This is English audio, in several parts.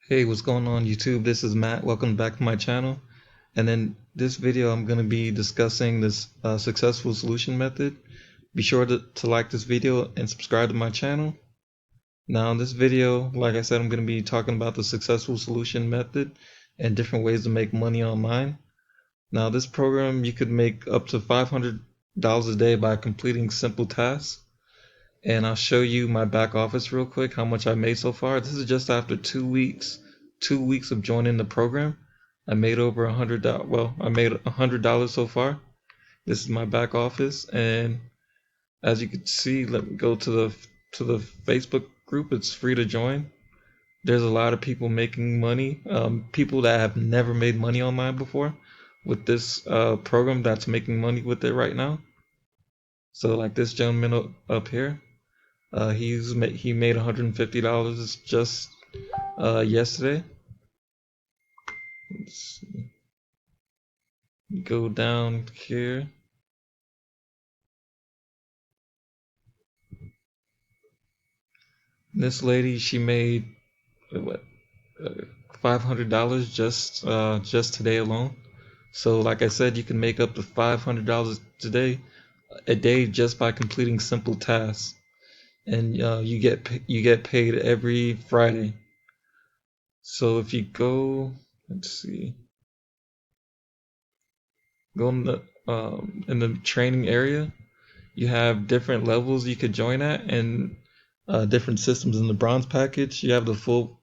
Hey, what's going on YouTube? This is Matt. Welcome back to my channel. And in this video, I'm going to be discussing this successful solution method. Be sure to like this video and subscribe to my channel. Now in this video, like I said, I'm going to be talking about the successful solution method and different ways to make money online. Now this program, you could make up to $500 a day by completing simple tasks. And I'll show you my back office real quick, how much I made so far. This is just after 2 weeks of joining the program. I made over $100. Well, I made $100 so far. This is my back office, and as you can see, let me go to the Facebook group. It's free to join. There's a lot of people making money. People that have never made money online before, with this program that's making money with it right now. So like this gentleman up here. He made $150 just yesterday. Let's see. Go down here. This lady, she made what, $500 just today alone. So like I said, you can make up to $500 a day just by completing simple tasks, and you get paid every Friday. So if you go, let's see, go in the training area, you have different levels you could join at, and different systems. In the bronze package, you have the full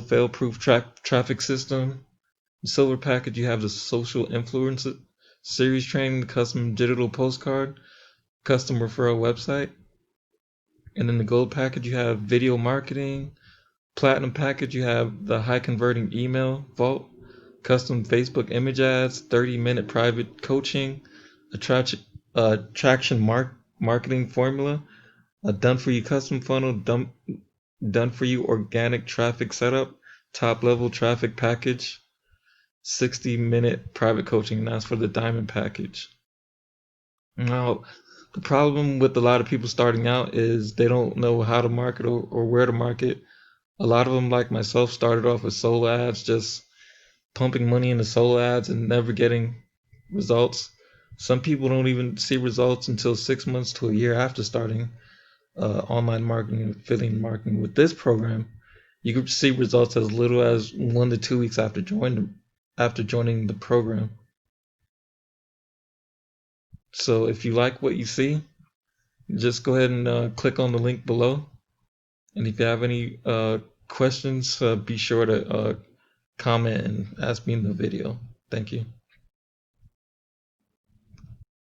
fail-proof traffic system. The silver package, you have the social influencer series training, the custom digital postcard, custom referral website. And in the gold package, you have video marketing. Platinum package, you have the high converting email vault, custom Facebook image ads, 30-minute private coaching, traction marketing formula, a done for you custom funnel, done for you organic traffic setup, top level traffic package, 60-minute private coaching, and that's for the diamond package. Now, the problem with a lot of people starting out is they don't know how to market or where to market. A lot of them, like myself, started off with solo ads, just pumping money into solo ads and never getting results. Some people don't even see results until 6 months to a year after starting online marketing and affiliate marketing. With this program, you can see results as little as 1 to 2 weeks after joining the program. So if you like what you see, just go ahead and click on the link below. And if you have any questions, be sure to comment and ask me in the video. Thank you.